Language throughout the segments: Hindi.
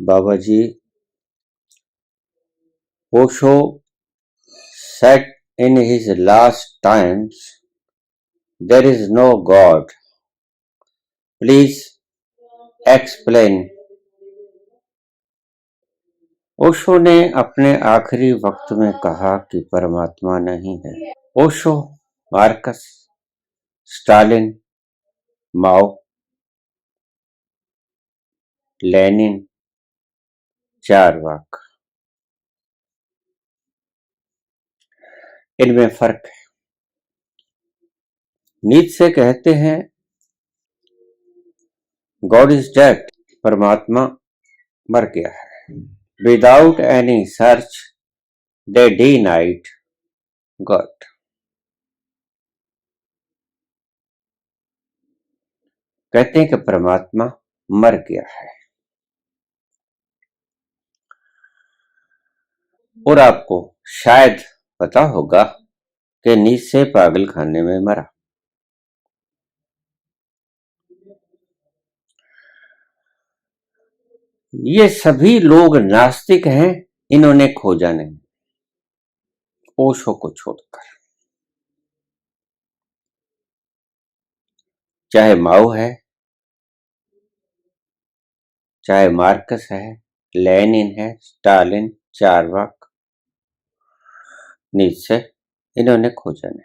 Baba ji, Osho said in his last times, there is no God. Please explain. Osho ने अपने आखिरी वक्त में कहा कि परमात्मा नहीं है। ओशो, मार्कस, स्टालिन, माओ, लेनिन, चार वाक, इनमें फर्क है। नीत्शे कहते हैं गॉड इज डेड, परमात्मा मर गया है। विदाउट एनी सर्च दे डिनाइड गॉड। कहते हैं कि परमात्मा मर गया है। और आपको शायद पता होगा कि नीत्शे पागल खाने में मरा। ये सभी लोग नास्तिक हैं, इन्होंने खोजा नहीं, ओशो को छोड़कर। चाहे माओ है, चाहे मार्कस है, लेनिन है, स्टालिन, चारवाक, नीत्शे, इन्होंने खोजा नहीं।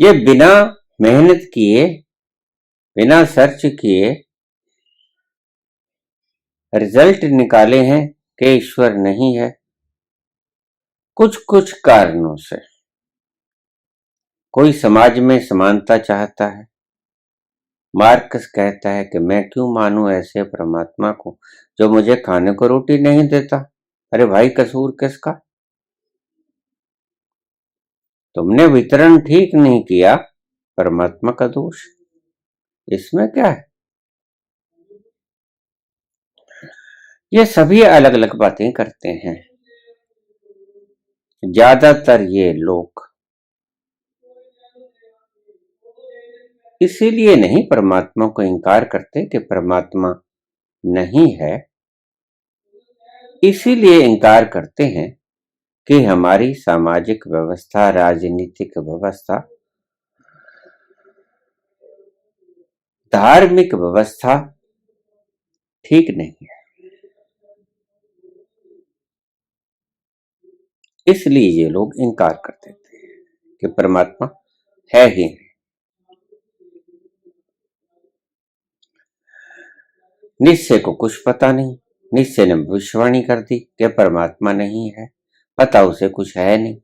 ये बिना मेहनत किए, बिना सर्च किए रिजल्ट निकाले हैं कि ईश्वर नहीं है। कुछ कुछ कारणों से कोई समाज में समानता चाहता है। मार्कस कहता है कि मैं क्यों मानूं ऐसे परमात्मा को जो मुझे खाने को रोटी नहीं देता। अरे भाई, कसूर किसका? तुमने वितरण ठीक नहीं किया, परमात्मा का दोष, इसमें क्या है? ये सभी अलग अलग बातें करते हैं। ज्यादातर ये लोग इसीलिए नहीं परमात्मा को इंकार करते कि परमात्मा नहीं है, इसीलिए इंकार करते हैं कि हमारी सामाजिक व्यवस्था, राजनीतिक व्यवस्था, धार्मिक व्यवस्था ठीक नहीं है। इसलिए ये लोग इंकार कर देते हैं कि परमात्मा है ही नहीं। निश्चय को कुछ पता नहीं, निश्चय ने भविष्यवाणी कर दी कि परमात्मा नहीं है, पता उसे कुछ है नहीं।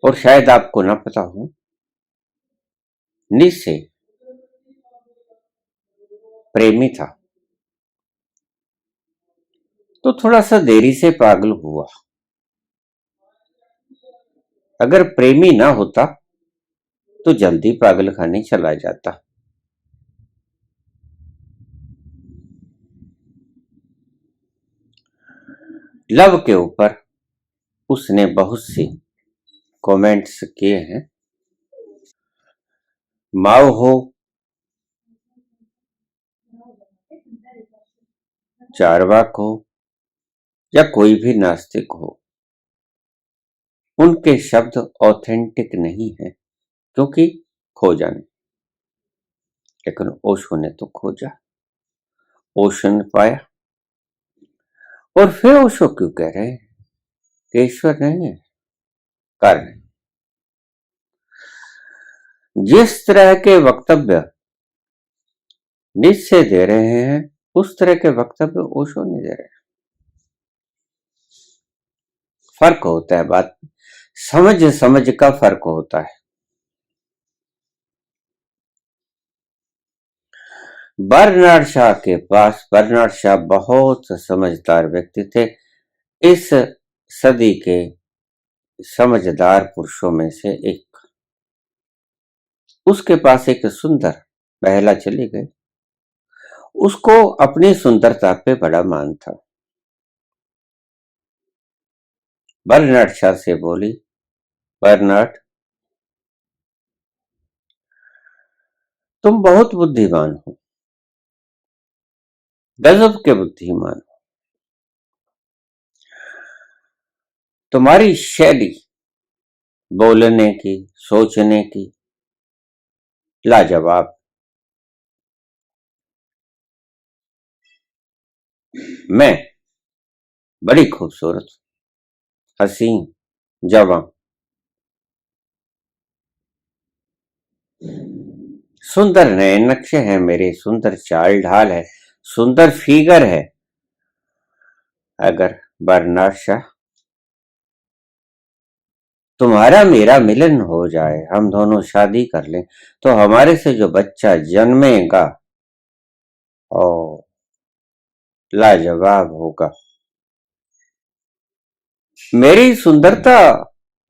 और शायद आपको ना पता हो, निश्चय प्रेमी था तो थोड़ा सा देरी से पागल हुआ। अगर प्रेमी ना होता तो जल्दी पागल खाने चला जाता। लव के ऊपर उसने बहुत सी कमेंट्स किए हैं। माओ हो, चारवाक हो, या कोई भी नास्तिक हो, उनके शब्द ऑथेंटिक नहीं है क्योंकि खोजा नहीं। लेकिन ओशो ने तो खोजा, ओशो ने पाया। और फिर ओशो क्यों कह रहे हैं कि ईश्वर नहीं है? कारण जिस तरह के वक्तव्य निश्चय दे रहे हैं, उस तरह के वक्तव्य ओशो नहीं दे रहे। फर्क होता है, बात समझ समझ का फर्क होता है। बर्नार्ड शॉ के पास, बर्नार्ड शॉ बहुत समझदार व्यक्ति थे, इस सदी के समझदार पुरुषों में से एक। उसके पास एक सुंदर महिला चली गई, उसको अपनी सुंदरता पे बड़ा मान था। बर्नार्ड शॉ से बोली, बर्नार्ड, तुम बहुत बुद्धिमान हो, गजब के बुद्धिमान हो। तुम्हारी शैली बोलने की, सोचने की लाजवाब। मैं बड़ी खूबसूरत, हसीन, जवान, सुंदर नए नक्शे हैं मेरे, सुंदर चाल ढाल है, सुंदर फिगर है। अगर बर्नार्ड शाह तुम्हारा मेरा मिलन हो जाए, हम दोनों शादी कर लें, तो हमारे से जो बच्चा जन्मेगा ओ लाजवाब होगा। मेरी सुंदरता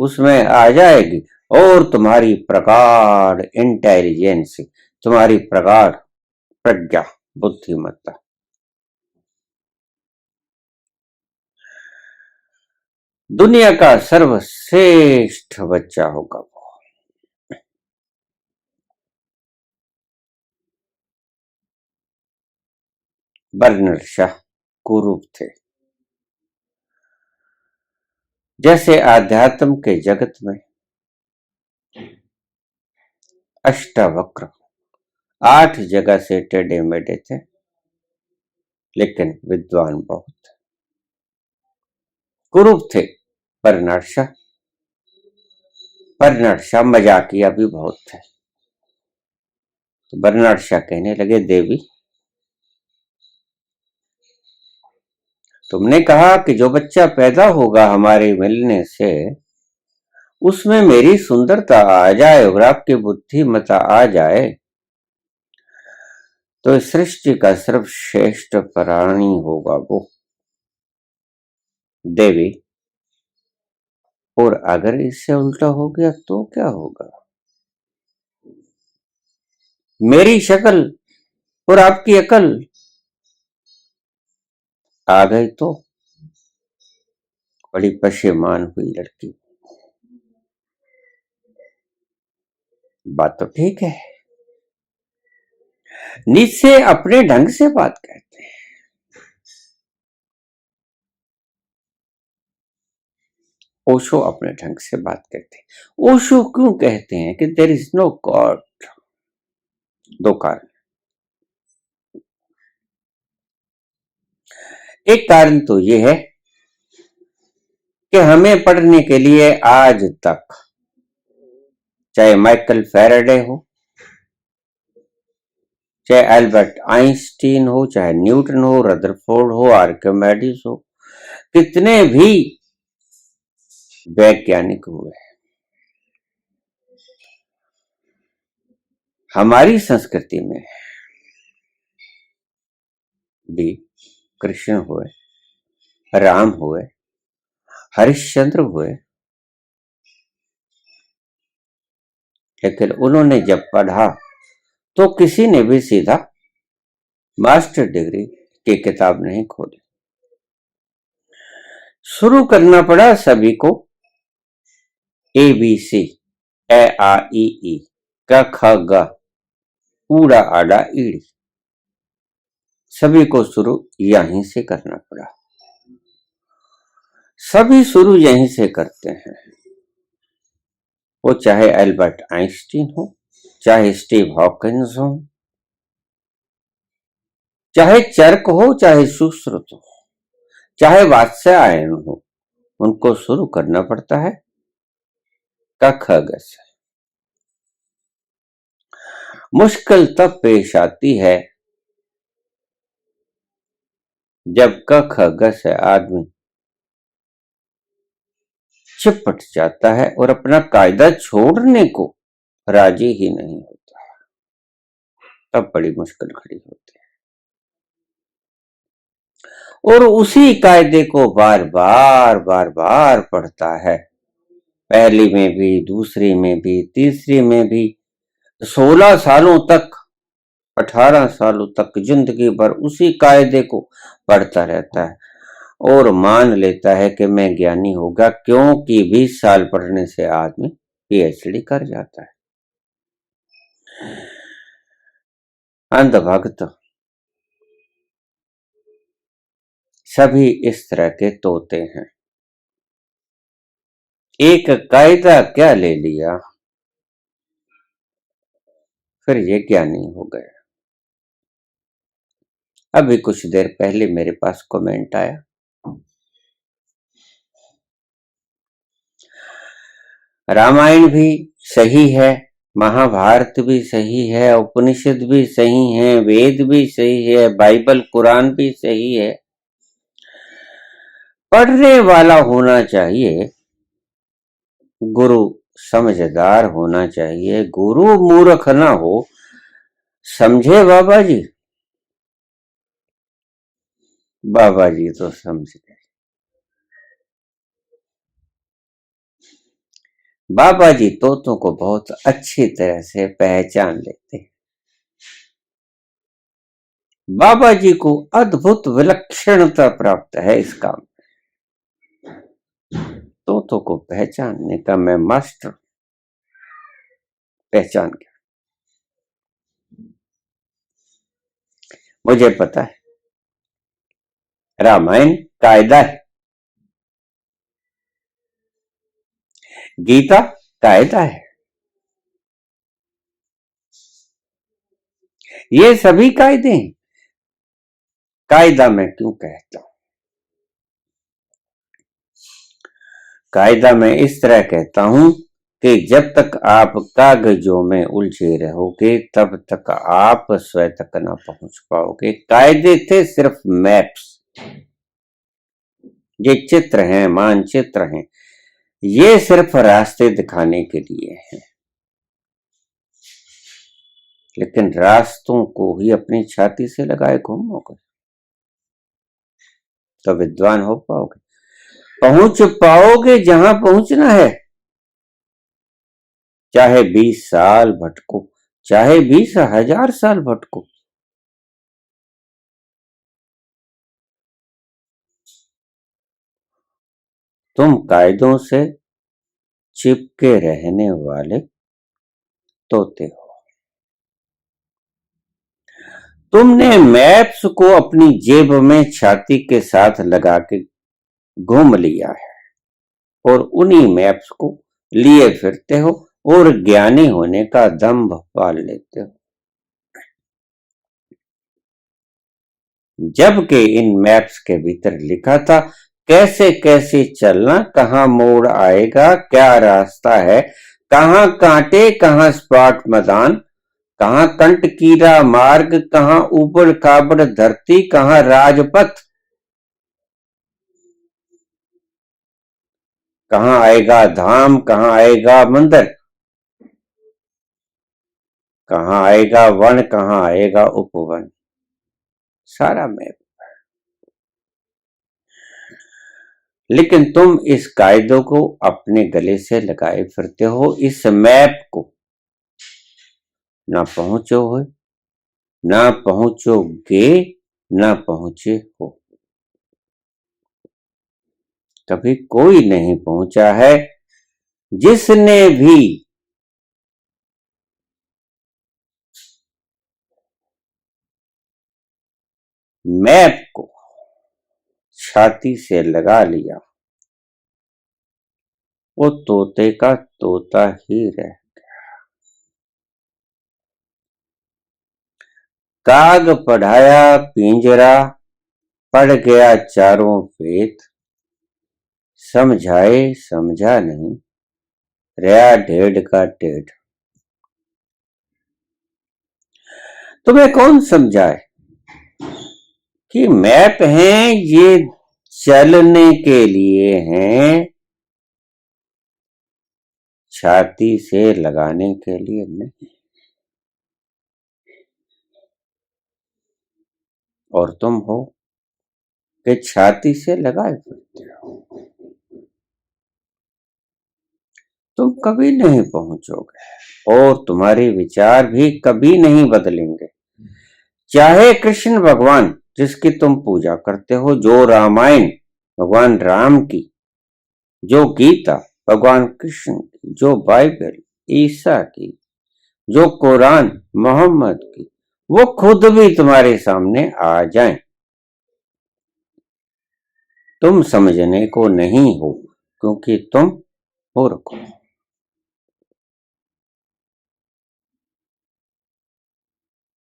उसमें आ जाएगी और तुम्हारी प्रगाढ़ इंटेलिजेंस, तुम्हारी प्रगाढ़ प्रज्ञा, बुद्धिमत्ता। दुनिया का सर्वश्रेष्ठ बच्चा होगा वो। बर्नर्ड शाह कुरूप थे। जैसे आध्यात्म के जगत में अष्टावक्र 8 जगह से टेढ़े मेढ़े थे, लेकिन विद्वान बहुत। कुरूप थे बर्नर्ड शाह। बर्नर्ड शाह मजाकिया भी बहुत थे। तो बर्नर्ड शाह कहने लगे, देवी तुमने कहा कि जो बच्चा पैदा होगा हमारे मिलने से, उसमें मेरी सुंदरता आ जाए और आपकी बुद्धिमत्ता आ जाए, तो इस सृष्टि का सर्वश्रेष्ठ प्राणी होगा वो। देवी, और अगर इससे उल्टा हो गया तो क्या होगा? मेरी शक्ल और आपकी अकल आ गई तो? बड़ी पशेमान हुई लड़की। बात तो ठीक है, नीचे अपने ढंग से बात कहते हैं। ओशो अपने ढंग से बात करते हैं। ओशो क्यों कहते हैं कि देयर इज नो गॉड? दो कारण। एक कारण तो यह है कि हमें पढ़ने के लिए आज तक, चाहे माइकल फैराडे हो, चाहे एल्बर्ट आइंस्टीन हो, चाहे न्यूटन हो, रदरफोर्ड हो, आर्किमिडीज हो, कितने भी वैज्ञानिक हुए, हमारी संस्कृति में भी कृष्ण हुए, राम हुए, हरिश्चंद्र हुए, लेकिन उन्होंने जब पढ़ा तो किसी ने भी सीधा मास्टर डिग्री की किताब नहीं खोली। शुरू करना पड़ा सभी को ABC, ए आ ई क ख ग, ऊड़ा आड़ा ईड़ी, सभी को शुरू यहीं से करना पड़ा। सभी शुरू यहीं से करते हैं, वो चाहे एल्बर्ट आइंस्टीन हो, चाहे स्टीव हॉकिंस हो, चाहे चर्क हो, चाहे सुश्रुत हो, चाहे वात्स्यायन हो, उनको शुरू करना पड़ता है क ख ग से। मुश्किल तब पेश आती है जब क ख ग से आदमी चिपट जाता है और अपना कायदा छोड़ने को राजी ही नहीं होता, तब बड़ी मुश्किल खड़ी होती है। और उसी कायदे को बार बार पढ़ता है, पहली में भी, दूसरी में भी, तीसरी में भी, 16 सालों तक, 18 सालों तक जिंदगी भर उसी कायदे को पढ़ता रहता है और मान लेता है कि मैं ज्ञानी होगा, क्योंकि 20 साल पढ़ने से आदमी PhD कर जाता है। अंधभक्त सभी इस तरह के तोते हैं। एक कायदा क्या ले लिया, फिर ये ज्ञानी हो गए। अभी कुछ देर पहले मेरे पास कमेंट आया, रामायण भी सही है, महाभारत भी सही है, उपनिषद भी सही है, वेद भी सही है, बाइबल कुरान भी सही है। पढ़ने वाला होना चाहिए, गुरु समझदार होना चाहिए, गुरु मूर्ख ना हो। समझे बाबा जी? बाबा जी तो समझ गए। बाबा जी तोतों को बहुत अच्छी तरह से पहचान लेते हैं। बाबा जी को अद्भुत विलक्षणता प्राप्त है इस काम में। तोतों को पहचानने का मैं मास्टर, पहचान गया। मुझे पता है रामायण कायदा है, गीता कायदा है, ये सभी कायदे हैं। कायदा मैं क्यों कहता हूं? कायदा मैं इस तरह कहता हूं कि जब तक आप कागजों में उलझे रहोगे तब तक आप स्वयं तक ना पहुंच पाओगे। कायदे थे सिर्फ मैप्स, ये चित्र हैं, मानचित्र हैं, ये सिर्फ रास्ते दिखाने के लिए हैं। लेकिन रास्तों को ही अपनी छाती से लगाए घूमोगे तो विद्वान हो पाओगे, पहुंच पाओगे जहां पहुंचना है। चाहे 20 साल भटको, चाहे 20,000 साल भटको, तुम कायदों से चिपके रहने वाले तोते हो। तुमने मैप्स को अपनी जेब में छाती के साथ लगा के घूम लिया है और उन्हीं मैप्स को लिए फिरते हो और ज्ञानी होने का दंभ पाल लेते हो, जबकि इन मैप्स के भीतर लिखा था कैसे कैसे चलना, कहां मोड़ आएगा, क्या रास्ता है, कहां कांटे, कहां स्पॉट मैदान, कहां कंटकीरा मार्ग, कहां ऊबड़ खाबड़ धरती, कहां राजपथ, कहां आएगा धाम, कहां आएगा मंदिर, कहां आएगा वन, कहां आएगा उपवन, सारा मैप। लेकिन तुम इस कायदों को अपने गले से लगाए फिरते हो, इस मैप को ना पहुंचो हो, ना पहुंचोगे, ना पहुंचे हो। कभी कोई नहीं पहुंचा है जिसने भी मैप को छाती से लगा लिया, वो तोते का तोता ही रह। काग पढ़ाया पिंजरा, पढ़ गया चारों वेद, समझाए समझा नहीं, रहा ढेढ़ का टेढ़। तुम्हें कौन समझाए कि मैप हैं, ये चलने के लिए हैं, छाती से लगाने के लिए नहीं। और तुम हो कि छाती से लगाए फिरते हो। तुम कभी नहीं पहुंचोगे और तुम्हारे विचार भी कभी नहीं बदलेंगे। चाहे कृष्ण भगवान जिसकी तुम पूजा करते हो, जो रामायण भगवान राम की, जो गीता भगवान कृष्ण की, जो बाइबल ईसा की, जो कुरान मोहम्मद की, वो खुद भी तुम्हारे सामने आ जाएं। तुम समझने को नहीं हो, क्योंकि तुम मूर्ख हो।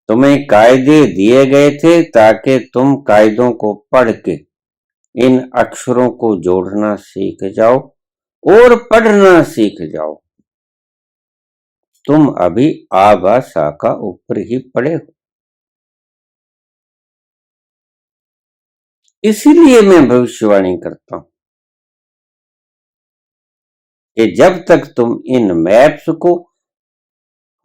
तुम्हें कायदे दिए गए थे ताकि तुम कायदों को पढ़ के इन अक्षरों को जोड़ना सीख जाओ और पढ़ना सीख जाओ। तुम अभी आ बा सा का ऊपर ही पड़े हो। इसीलिए मैं भविष्यवाणी करता हूं कि जब तक तुम इन मैप्स को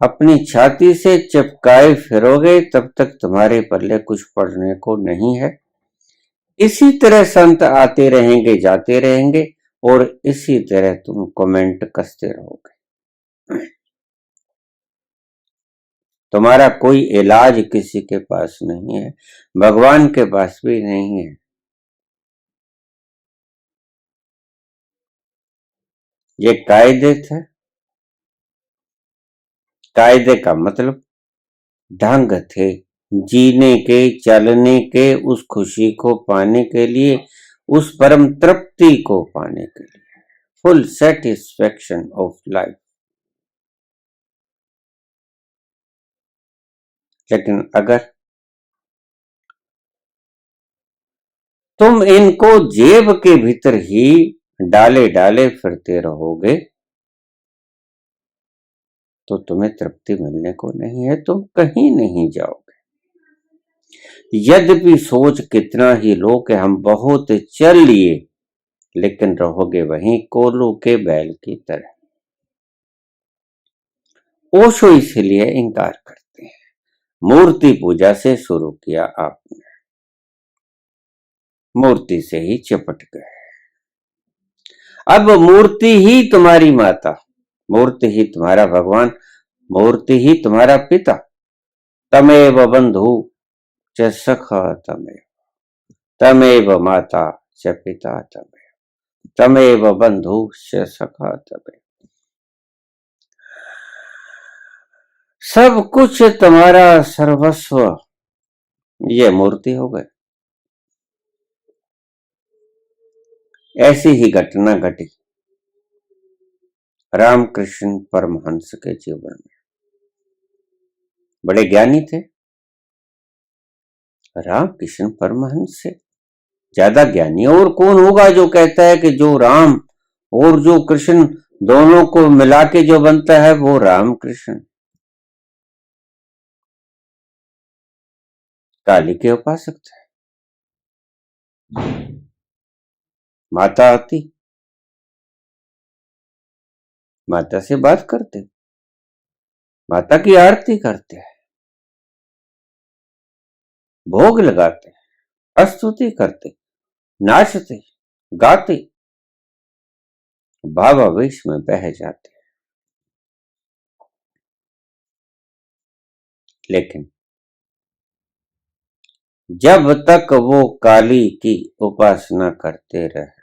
अपनी छाती से चिपकाए फिरोगे, तब तक तुम्हारे पल्ले कुछ पढ़ने को नहीं है। इसी तरह संत आते रहेंगे, जाते रहेंगे, और इसी तरह तुम कमेंट कसते रहोगे। तुम्हारा कोई इलाज किसी के पास नहीं है, भगवान के पास भी नहीं है। ये कायदे थे। कायदे का मतलब ढंग थे जीने के, चलने के, उस खुशी को पाने के लिए, उस परम तृप्ति को पाने के लिए, फुल सेटिस्फेक्शन ऑफ लाइफ। लेकिन अगर तुम इनको जेब के भीतर ही डाले डाले फिरते रहोगे, तो तुम्हें तृप्ति मिलने को नहीं है, तुम कहीं नहीं जाओगे। यद्यपि सोच कितना ही लो कि हम बहुत चल लिए, लेकिन रहोगे वहीं कोल्हू के बैल की तरह। ओशो इसलिए इंकार करते हैं। मूर्ति पूजा से शुरू किया आपने, मूर्ति से ही चिपट गए। अब मूर्ति ही तुम्हारी माता, मूर्ति ही तुम्हारा भगवान, मूर्ति ही तुम्हारा पिता। तमेव बंधु च सखा तमेव, तमेव माता च पिता तमेव, तमेव बंधु च सखा तमेव। सब कुछ तुम्हारा सर्वस्व ये मूर्ति हो गए। ऐसी ही घटना घटी रामकृष्ण परमहंस के जीवन में। बड़े ज्ञानी थे। रामकृष्ण परमहंस से ज्यादा ज्ञानी और कौन होगा जो कहता है कि जो राम और जो कृष्ण दोनों को मिला के जो बनता है वो रामकृष्ण। काली के उपासक थे। माता आती, माता से बात करते, माता की आरती करते, भोग लगाते, स्तुति करते, नाचते, गाते, भावावेश में बह जाते। लेकिन जब तक वो काली की उपासना करते रहे,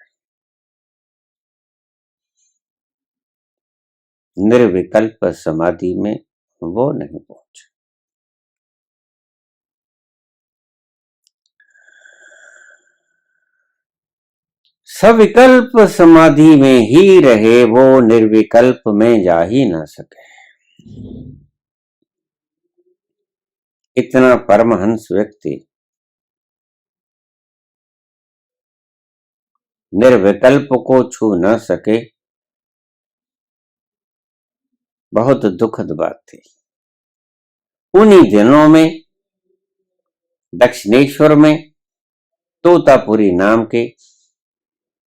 निर्विकल्प समाधि में वो नहीं पहुंचे। सविकल्प समाधि में ही रहे, वो निर्विकल्प में जा ही ना सके। इतना परमहंस व्यक्ति निर्विकल्प को छू न सके, बहुत दुखद बात थी। उन्हीं दिनों में दक्षिणेश्वर में तोतापुरी नाम के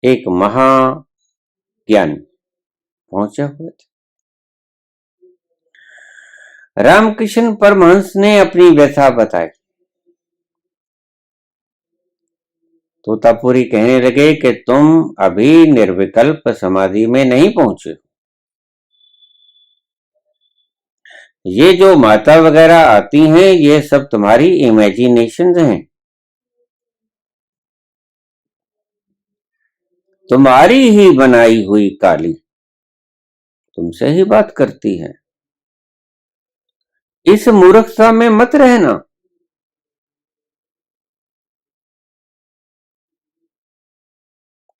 एक महाज्ञानी पहुंचे हुए थे। रामकृष्ण परमहंस ने अपनी व्यथा बताई। तोतापुरी कहने लगे कि तुम अभी निर्विकल्प समाधि में नहीं पहुंचे। ये जो माता वगैरह आती हैं, ये सब तुम्हारी इमेजिनेशन हैं। तुम्हारी ही बनाई हुई काली तुमसे ही बात करती है। इस मूर्खता में मत रहना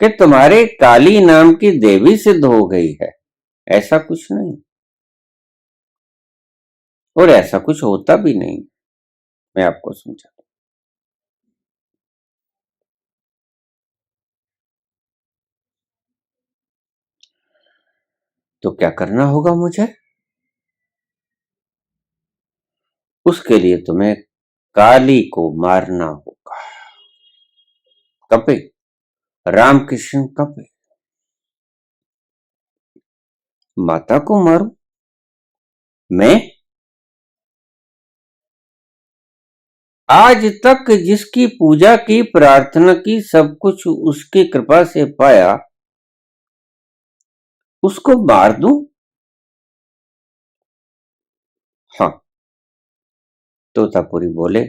कि तुम्हारे काली नाम की देवी सिद्ध हो गई है। ऐसा कुछ नहीं, और ऐसा कुछ होता भी नहीं। मैं आपको समझा। तो क्या करना होगा मुझे? उसके लिए तुम्हें काली को मारना होगा। कपे, रामकृष्ण कपे। माता को मारूं मैं? आज तक जिसकी पूजा की, प्रार्थना की, सब कुछ उसकी कृपा से पाया, उसको मार दूं? हाँ। तोतापुरी बोले।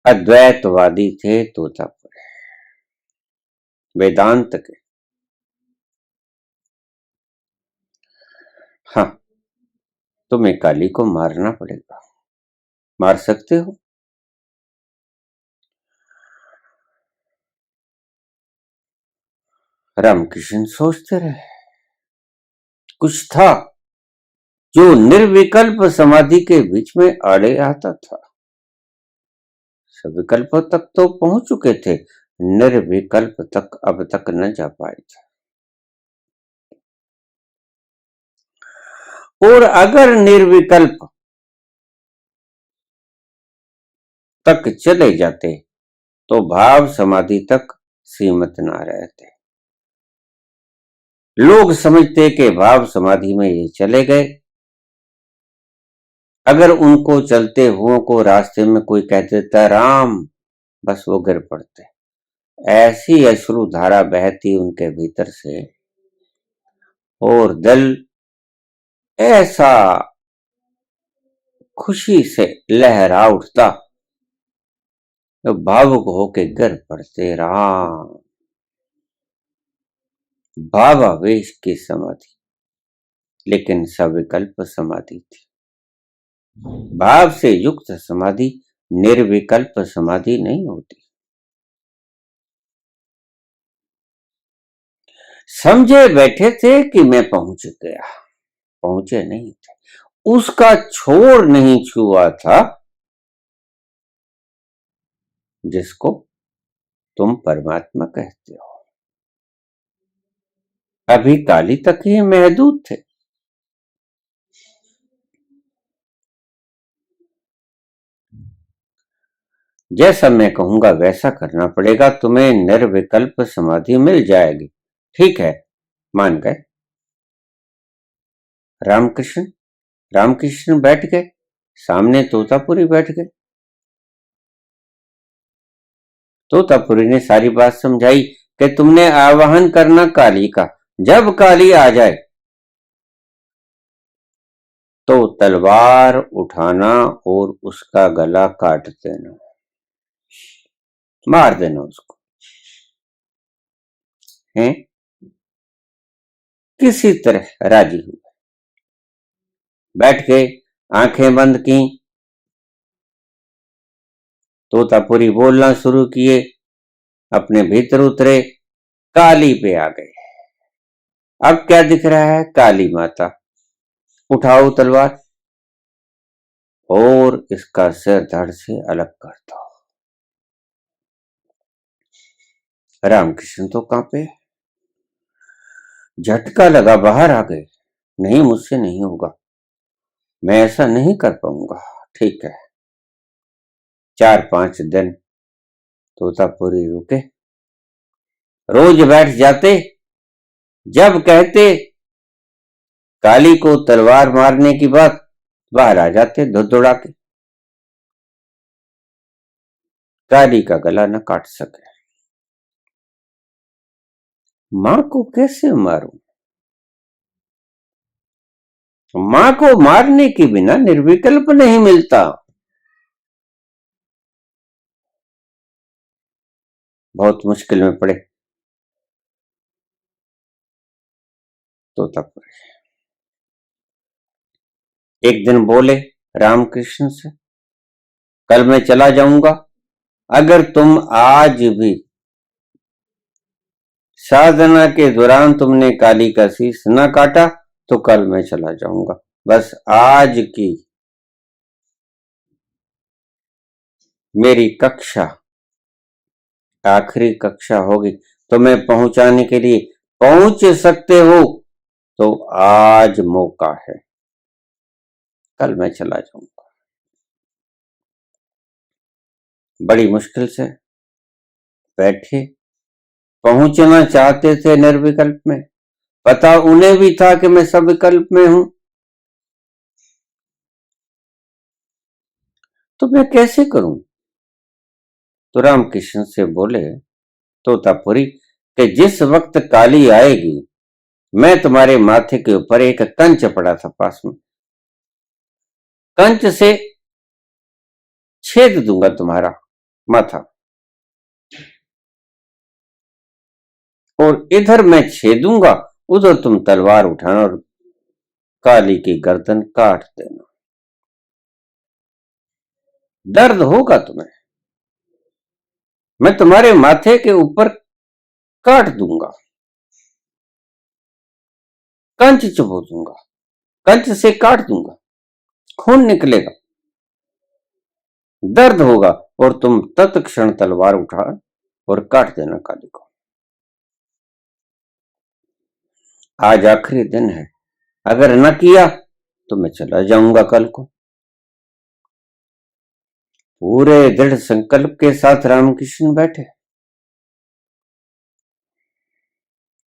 अद्वैतवादी थे तोतापुरी, वेदांत के। हाँ, तुम्हें काली को मारना पड़ेगा। मार सकते हो? रामकृष्ण सोचते रहे। कुछ था जो निर्विकल्प समाधि के बीच में आड़े आता था। सविकल्प तक तो पहुंच चुके थे, निर्विकल्प तक अब तक न जा पाए थे। और अगर निर्विकल्प तक चले जाते तो भाव समाधि तक सीमित ना रहते। लोग समझते कि भाव समाधि में ये चले गए। अगर उनको चलते हुओं को रास्ते में कोई कह देता राम, बस वो गिर पड़ते। ऐसी अश्रु धारा बहती उनके भीतर से, और दिल ऐसा खुशी से लहरा उठता, तो भावुक होके गिर पड़ते। राम, भावावेश की समाधि, लेकिन सविकल्प समाधि थी। भाव से युक्त समाधि निर्विकल्प समाधि नहीं होती। समझे बैठे थे कि मैं पहुंच गया, पहुंचे नहीं थे। उसका छोर नहीं छुआ था जिसको तुम परमात्मा कहते हो। अभी काली तक ही महदूद थे। जैसा मैं कहूंगा वैसा करना पड़ेगा, तुम्हें निर्विकल्प समाधि मिल जाएगी। ठीक है, मान गए। रामकृष्ण रामकृष्ण बैठ गए, सामने तोतापुरी बैठ गए। तोतापुरी ने सारी बात समझाई कि तुमने आवाहन करना काली का, जब काली आ जाए तो तलवार उठाना और उसका गला काट देना, मार देना उसको। हैं? किसी तरह राजी हुए, बैठ गए, आंखें बंद की। तोतापुरी बोलना शुरू किए, अपने भीतर उतरे, काली पे आ गए। अब क्या दिख रहा है? काली माता। उठाओ तलवार और इसका सिर धड़ से अलग कर दो। रामकृष्ण तो कांपे, झटका लगा, बाहर आ गए। नहीं, मुझसे नहीं होगा, मैं ऐसा नहीं कर पाऊंगा। ठीक है। 4-5 दिन तोतापुरी रुके, रोज बैठ जाते, जब कहते काली को तलवार मारने की बात, बाहर आ जाते धुड़धुड़ा के। काली का गला न काट सके। मां को कैसे मारूं? मां को मारने के बिना निर्विकल्प नहीं मिलता। बहुत मुश्किल में पड़े तोतापुरी। एक दिन बोले रामकृष्ण से, कल मैं चला जाऊंगा, अगर तुम आज भी साधना के दौरान तुमने काली का शीश न काटा तो कल मैं चला जाऊंगा। बस आज की मेरी कक्षा आखिरी कक्षा होगी, तुम्हें पहुंचाने के लिए पहुंच सकते हो तो आज मौका है, कल मैं चला जाऊंगा। बड़ी मुश्किल से बैठे, पहुंचना चाहते थे निर्विकल्प में, पता उन्हें भी था कि मैं सब विकल्प में हूं, तो मैं कैसे करूं? तो रामकृष्ण से बोले तोतापुरी कि जिस वक्त काली आएगी, मैं तुम्हारे माथे के ऊपर एक कंच पड़ा था पास में, कंच से छेद दूंगा तुम्हारा माथा, और इधर मैं छेदूंगा, उधर तुम तलवार उठाना और काली की गर्दन काट देना। दर्द होगा तुम्हें, मैं तुम्हारे माथे के ऊपर काट दूंगा, कंच चुभो दूंगा, कंच से काट दूंगा, खून निकलेगा, दर्द होगा, और तुम तत्क्षण तलवार उठा और काट देना काली को। आज आखिरी दिन है, अगर न किया तो मैं चला जाऊंगा कल को। पूरे दृढ़ संकल्प के साथ रामकृष्ण बैठे,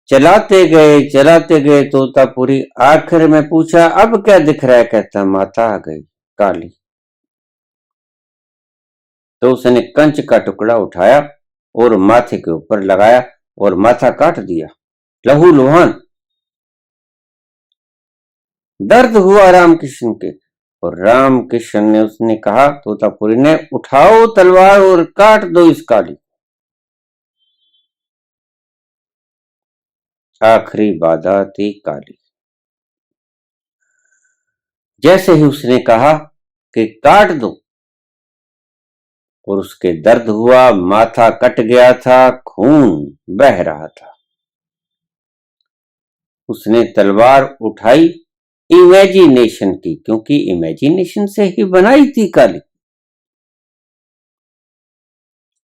चलाते गए तोतापुरी। आखिर में पूछा, अब क्या दिख रहा है? कहता, माता आ गई काली। तो उसने कंच का टुकड़ा उठाया और माथे के ऊपर लगाया और माथा काट दिया, लहू लुहान। दर्द हुआ रामकृष्ण के, और रामकृष्ण ने उसने कहा तोतापुरी ने, उठाओ तलवार और काट दो इस काली। आखिरी बाधा थी काली। जैसे ही उसने कहा कि काट दो, और उसके दर्द हुआ, माथा कट गया था, खून बह रहा था। उसने तलवार उठाई, इमेजिनेशन की, क्योंकि इमेजिनेशन से ही बनाई थी काली।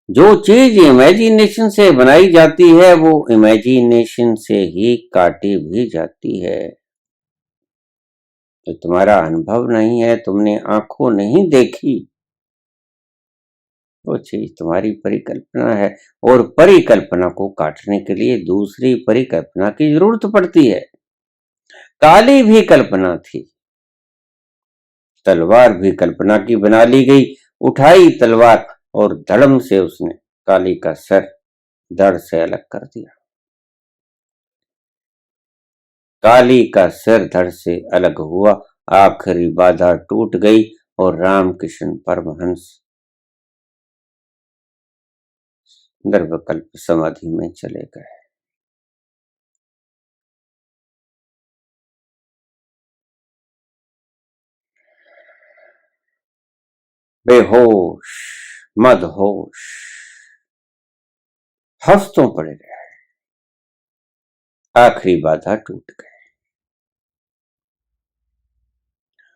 जो चीज इमेजिनेशन से बनाई जाती है वो इमेजिनेशन से ही काटी भी जाती है। तो तुम्हारा अनुभव नहीं है, तुमने आंखों नहीं देखी, वो चीज तुम्हारी परिकल्पना है, और परिकल्पना को काटने के लिए दूसरी परिकल्पना की जरूरत पड़ती है। काली भी कल्पना थी, तलवार भी कल्पना की बना ली गई। उठाई तलवार और धड़म से उसने काली का सर धड़ से अलग कर दिया। काली का सिर धड़ से अलग हुआ, आखिरी बाधा टूट गई और रामकृष्ण परमहंस निर्विकल्प समाधि में चले गए। बेहोश मदहोश हफ्तों पड़े रहे, आखिरी बाधा टूट गई।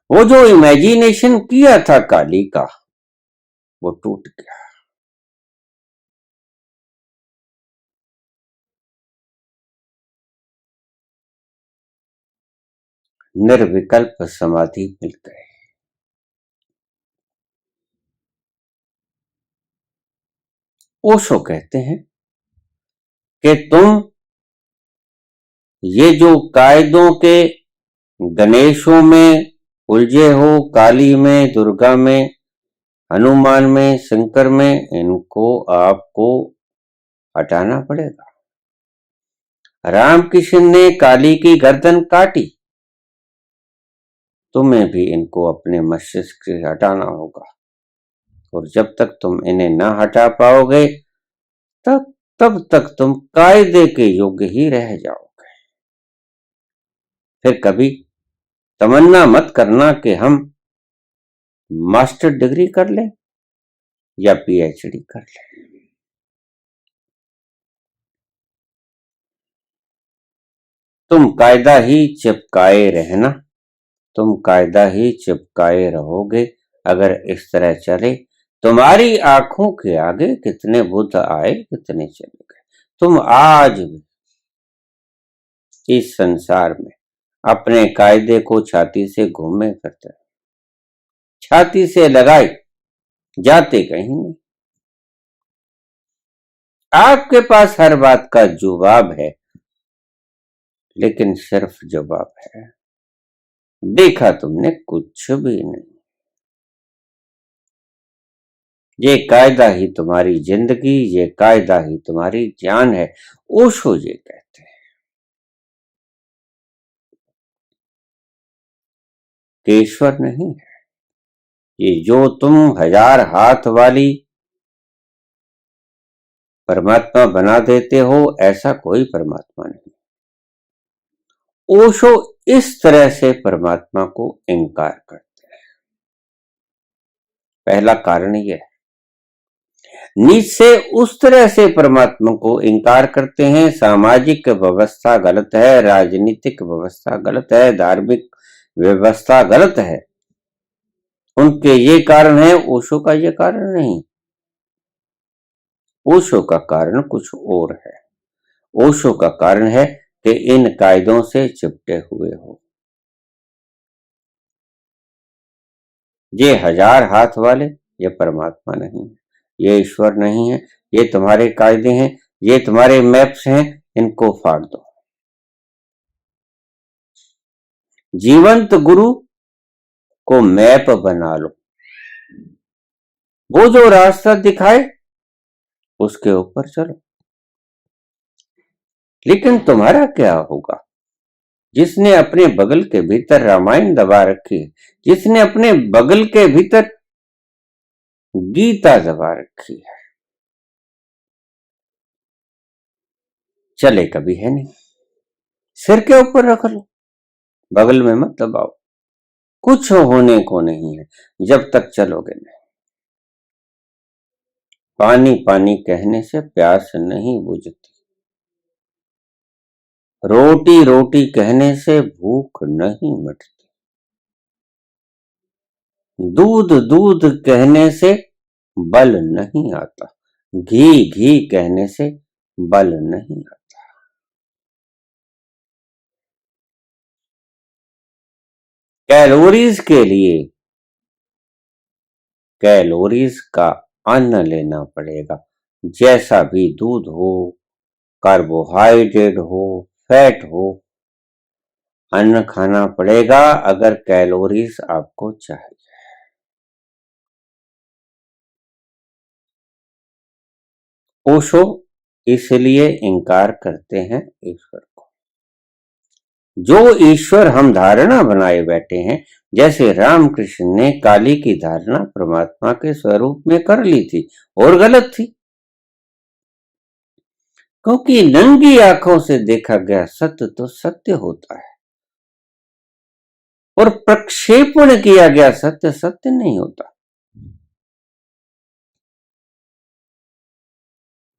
वो जो इमेजिनेशन किया था काली का, वो टूट गया। निर्विकल्प समाधि मिल गए। ओशो कहते हैं कि तुम ये जो कायदों के गणेशों में उलझे हो, काली में, दुर्गा में, हनुमान में, शंकर में, इनको आपको हटाना पड़ेगा। रामकृष्ण ने काली की गर्दन काटी, तुम्हें भी इनको अपने मस्तिष्क से हटाना होगा, और जब तक तुम इन्हें ना हटा पाओगे तब तक तुम कायदे के योग्य ही रह जाओगे। फिर कभी तमन्ना मत करना कि हम मास्टर डिग्री कर लें या पीएचडी कर लें। तुम कायदा ही चिपकाए रहना, तुम कायदा ही चिपकाए रहोगे अगर इस तरह चले। तुम्हारी आंखों के आगे कितने बुद्ध आए, कितने चले गए। तुम आज भी इस संसार में अपने कायदे को छाती से घूमे करते, छाती से लगाए, जाते कहीं नहीं। आपके पास हर बात का जवाब है, लेकिन सिर्फ जवाब है, देखा तुमने कुछ भी नहीं। ये कायदा ही तुम्हारी जिंदगी, ये कायदा ही तुम्हारी जान है, ओशो ये कहते हैं कि ईश्वर नहीं है। ये जो तुम 1000 हाथ वाली परमात्मा बना देते हो, ऐसा कोई परमात्मा नहीं। ओशो इस तरह से परमात्मा को इंकार करते हैं। पहला कारण यह है। नीचे उस तरह से परमात्मा को इंकार करते हैं, सामाजिक व्यवस्था गलत है, राजनीतिक व्यवस्था गलत है, धार्मिक व्यवस्था गलत है। उनके ये कारण है, ओशो का ये कारण नहीं। ओशो का कारण कुछ और है। ओशो का कारण है कि इन कायदों से चिपटे हुए हो। ये 1000 हाथ वाले, ये परमात्मा नहीं है, ये ईश्वर नहीं है, ये तुम्हारे कायदे हैं, ये तुम्हारे मैप्स हैं, इनको फाड़ दो। जीवंत गुरु को मैप बना लो, वो जो रास्ता दिखाए उसके ऊपर चलो। लेकिन तुम्हारा क्या होगा? जिसने अपने बगल के भीतर रामायण दबा रखी है, जिसने अपने बगल के भीतर गीता दबा रखी है, चले कभी है नहीं। सिर के ऊपर रख लो, बगल में मत दबाओ, कुछ होने को नहीं है जब तक चलोगे नहीं। पानी पानी कहने से प्यास नहीं बुझती, रोटी रोटी कहने से भूख नहीं मिटती, दूध दूध कहने से बल नहीं आता, घी घी कहने से बल नहीं आता। कैलोरीज के लिए कैलोरीज का अन्न लेना पड़ेगा, जैसा भी दूध हो, कार्बोहाइड्रेट हो, फैट हो, अन्न खाना पड़ेगा अगर कैलोरीज आपको चाहिए। ओशो इसलिए इंकार करते हैं ईश्वर को। जो ईश्वर हम धारणा बनाए बैठे हैं, जैसे रामकृष्ण ने काली की धारणा परमात्मा के स्वरूप में कर ली थी और गलत थी, क्योंकि नंगी आंखों से देखा गया सत्य तो सत्य होता है और प्रक्षेपण किया गया सत्य सत्य नहीं होता।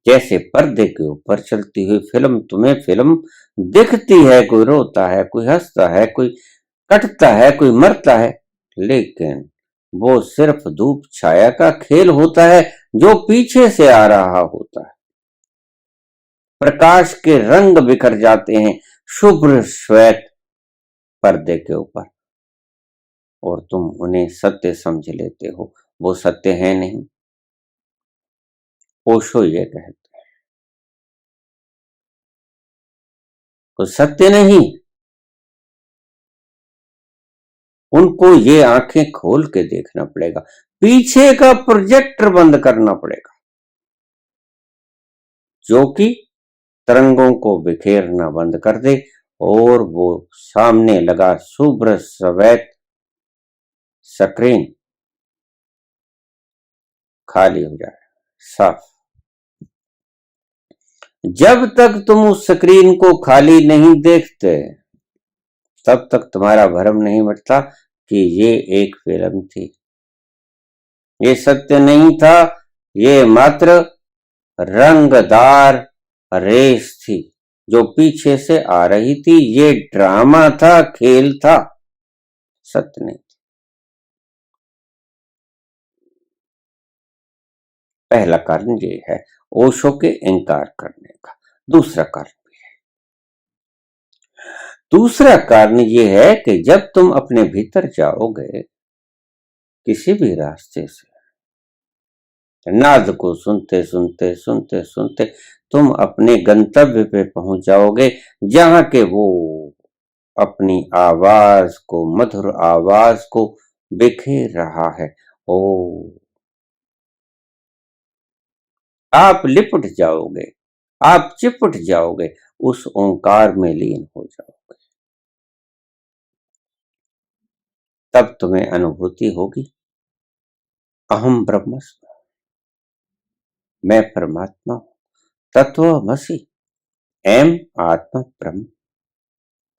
जैसे पर्दे के ऊपर चलती हुई फिल्म, तुम्हें फिल्म दिखती है, कोई रोता है, कोई हंसता है, कोई कटता है, कोई मरता है, लेकिन वो सिर्फ धूप छाया का खेल होता है जो पीछे से आ रहा होता है। प्रकाश के रंग बिखर जाते हैं शुभ्र श्वेत पर्दे के ऊपर और तुम उन्हें सत्य समझ लेते हो, वो सत्य है नहीं। ओशो ये कहते हैं तो सत्य नहीं, उनको ये आंखें खोल के देखना पड़ेगा, पीछे का प्रोजेक्टर बंद करना पड़ेगा जो कि तरंगों को बिखेरना बंद कर दे और वो सामने लगा शुभ्र श्वेत स्क्रीन खाली हो जाए, साफ। जब तक तुम उस स्क्रीन को खाली नहीं देखते, तब तक तुम्हारा भ्रम नहीं मिटता कि ये एक फिल्म थी, ये सत्य नहीं था, ये मात्र रंगदार रेस थी जो पीछे से आ रही थी। ये ड्रामा था, खेल था, सत्य नहीं। पहला कारण ये है ओशो के इंकार करने का। दूसरा कारण दूसरा कारण ये है कि जब तुम अपने भीतर जाओगे किसी भी रास्ते से, नाद को सुनते सुनते सुनते सुनते तुम अपने गंतव्य पे पहुंच जाओगे, जहां के वो अपनी आवाज को, मधुर आवाज को बिखेर रहा है। ओ, आप लिपट जाओगे, आप चिपट जाओगे, उस ओंकार में लीन हो जाओगे। तब तुम्हें अनुभूति होगी अहम ब्रह्मस्मि, मैं परमात्मा हूं, तत्वमसि, एम आत्मा ब्रह्म,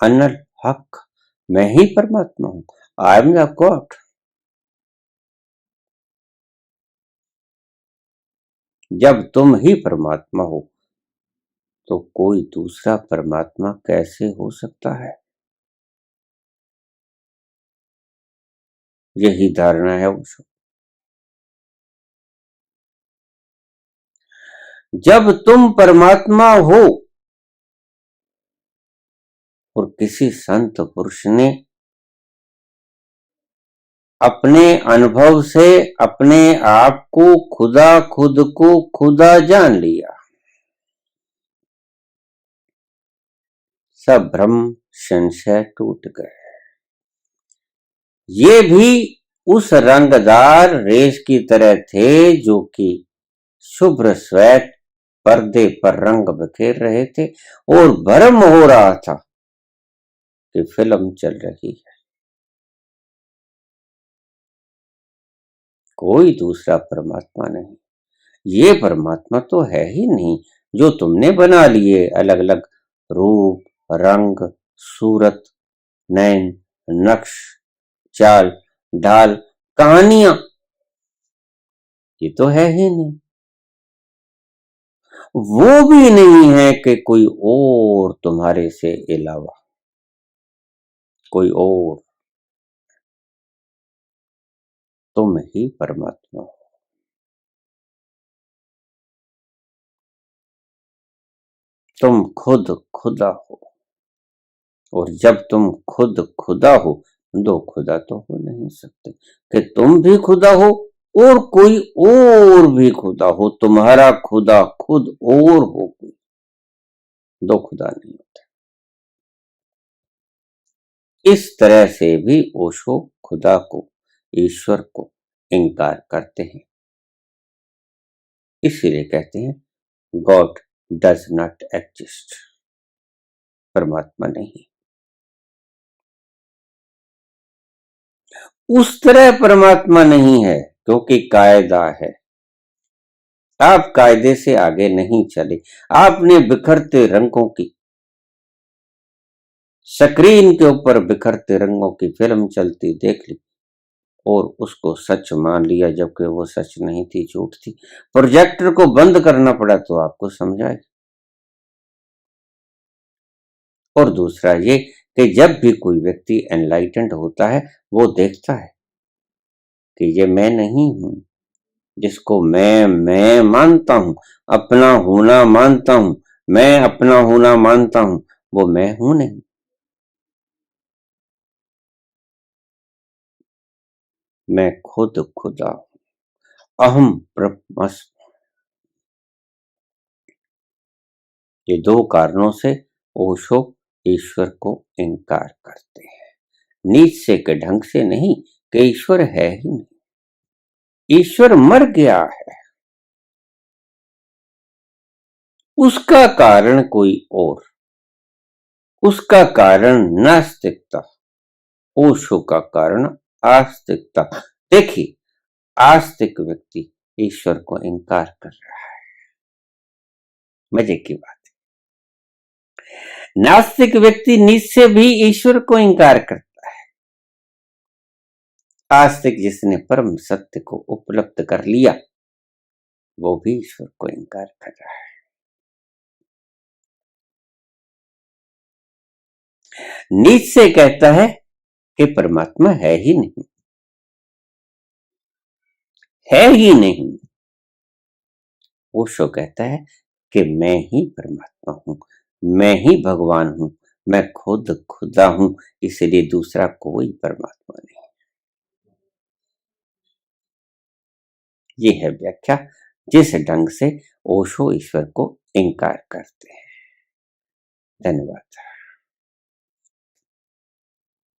अनल हक, मैं ही परमात्मा हूं, आई एम द गॉड। जब तुम ही परमात्मा हो तो कोई दूसरा परमात्मा कैसे हो सकता है? यही धारणा है उसको। जब तुम परमात्मा हो और किसी संत पुरुष ने अपने अनुभव से अपने आप को खुदा, खुद को खुदा जान लिया, सब भ्रम संशय टूट गए। ये भी उस रंगदार रेश की तरह थे जो कि शुभ्र श्वेत पर्दे पर रंग बिखेर रहे थे और भ्रम हो रहा था कि फिल्म चल रही है। कोई दूसरा परमात्मा नहीं, ये परमात्मा तो है ही नहीं जो तुमने बना लिए, अलग अलग रूप, रंग, सूरत, नैन, नक्श, चाल, ढाल, कहानियां, ये तो है ही नहीं। वो भी नहीं है कि कोई और तुम्हारे से अलावा, कोई और, तुम ही परमात्मा हो। तुम खुद खुदा हो, और जब तुम खुद खुदा हो, दो खुदा तो हो नहीं सकते कि तुम भी खुदा हो और कोई और भी खुदा हो। तुम्हारा खुदा खुद और हो कोई, दो खुदा नहीं होते। इस तरह से भी ओशो खुदा को, ईश्वर को इंकार करते हैं। इसीलिए कहते हैं गॉड डज नॉट एग्जिस्ट, परमात्मा नहीं। उस तरह परमात्मा नहीं है क्योंकि कायदा है। आप कायदे से आगे नहीं चले। आपने बिखरते रंगों की, स्क्रीन के ऊपर बिखरते रंगों की फिल्म चलती देख ली और उसको सच मान लिया, जबकि वो सच नहीं थी, झूठ थी। प्रोजेक्टर को बंद करना पड़ा तो आपको समझाए। और दूसरा ये कि जब भी कोई व्यक्ति एनलाइटेंड होता है, वो देखता है कि ये मैं नहीं हूं, जिसको मैं मानता हूं, अपना होना मानता हूं, मैं अपना होना मानता हूं, वो मैं हूं नहीं। मैं खुद खुदा हूं, अहम ब्रह्मस्मि। ये दो कारणों से ओशो ईश्वर को इनकार करते हैं। नीचे के ढंग से नहीं कि ईश्वर है ही नहीं, ईश्वर मर गया है, उसका कारण कोई और, उसका कारण नास्तिकता, ओशो का कारण आस्तिकता। देखिए, आस्तिक व्यक्ति ईश्वर को इनकार कर रहा है, मजे की बात। नास्तिक व्यक्ति निश्चय भी ईश्वर को इंकार करता है। आस्तिक जिसने परम सत्य को उपलब्ध कर लिया वो भी ईश्वर को इंकार कर रहा है। नीचे कहता है कि परमात्मा है ही नहीं, है ही नहीं। ओशो कहता है कि मैं ही परमात्मा हूं, मैं ही भगवान हूं, मैं खुद खुदा हूं, इसलिए दूसरा कोई परमात्मा नहीं। ये है व्याख्या जिस ढंग से ओशो ईश्वर को इंकार करते हैं। धन्यवाद।